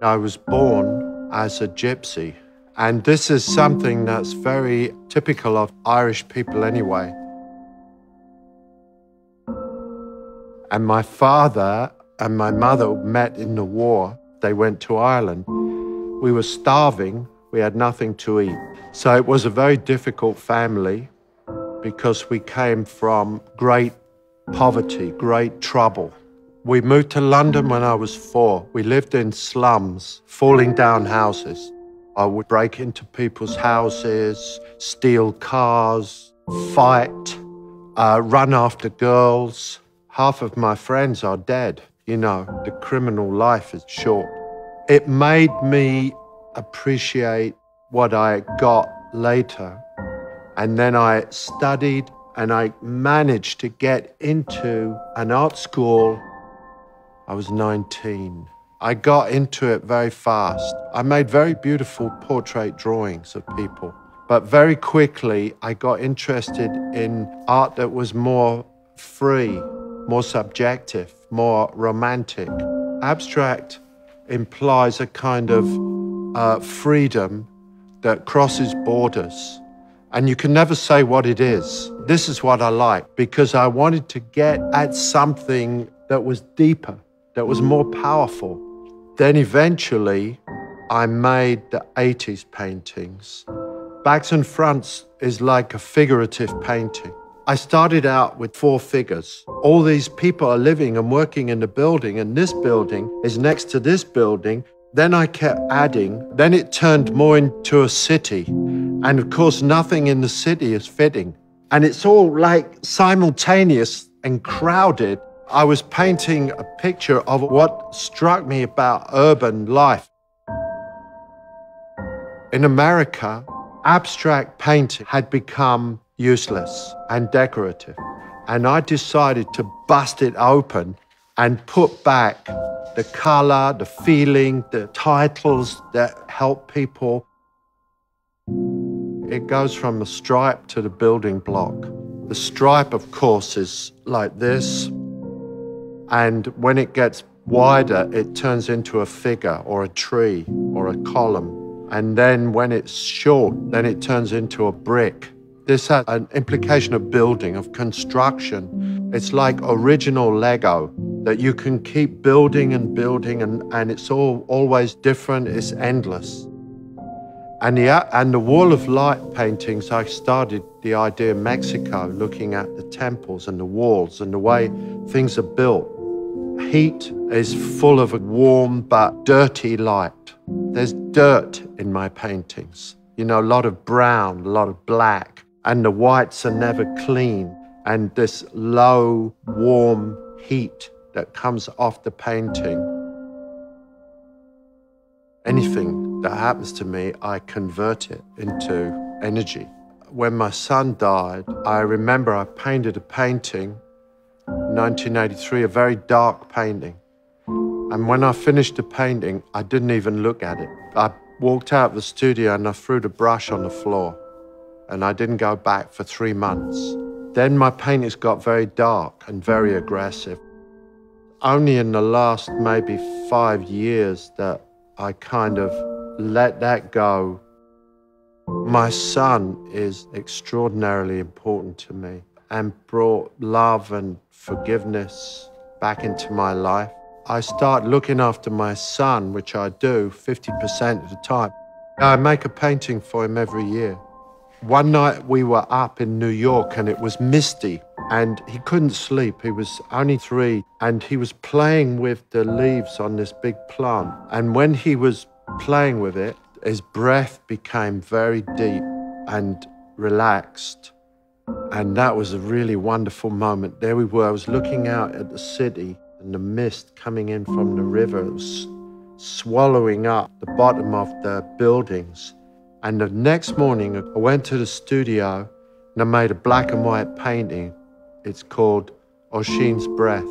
I was born as a gypsy, and this is something that's very typical of Irish people anyway. And my father and my mother met in the war. They went to Ireland. We were starving. We had nothing to eat. So it was a very difficult family because we came from great poverty, great trouble. We moved to London when I was 4. We lived in slums, falling down houses. I would break into people's houses, steal cars, fight, run after girls. Half of my friends are dead. You know, the criminal life is short. It made me appreciate what I got later. And then I studied and I managed to get into an art school. I was 19. I got into it very fast. I made very beautiful portrait drawings of people. But very quickly, I got interested in art that was more free, more subjective, more romantic. Abstract implies a kind of freedom that crosses borders. And you can never say what it is. This is what I like, because I wanted to get at something that was deeper, that was more powerful. Then eventually, I made the 80s paintings. Backs and fronts is like a figurative painting. I started out with 4 figures. All these people are living and working in the building, and this building is next to this building. Then I kept adding. Then it turned more into a city. And of course, nothing in the city is fitting. And it's all like simultaneous and crowded. I was painting a picture of what struck me about urban life. In America, abstract painting had become useless and decorative. And I decided to bust it open and put back the color, the feeling, the titles that help people. It goes from the stripe to the building block. The stripe, of course, is like this. And when it gets wider, it turns into a figure or a tree or a column. And then when it's short, then it turns into a brick. This has an implication of building, of construction. It's like original Lego that you can keep building and building, and it's always different, it's endless. And the wall of light paintings, I started the idea in Mexico, looking at the temples and the walls and the way things are built. Heat is full of a warm but dirty light. There's dirt in my paintings. You know, a lot of brown, a lot of black, and the whites are never clean. And this low, warm heat that comes off the painting. Anything that happens to me, I convert it into energy. When my son died, I remember I painted a painting, 1983, a very dark painting. And when I finished the painting, I didn't even look at it. I walked out of the studio and I threw the brush on the floor. And I didn't go back for 3 months. Then my paintings got very dark and very aggressive. Only in the last maybe 5 years that I kind of let that go. My son is extraordinarily important to me and brought love and forgiveness back into my life. I start looking after my son, which I do 50% of the time. I make a painting for him every year. One night we were up in New York and it was misty and he couldn't sleep. He was only 3 and he was playing with the leaves on this big plant. And when he was playing with it, his breath became very deep and relaxed. And that was a really wonderful moment. There we were. I was looking out at the city and the mist coming in from the river. It was swallowing up the bottom of the buildings. And the next morning, I went to the studio and I made a black and white painting. It's called Oisin's Breath.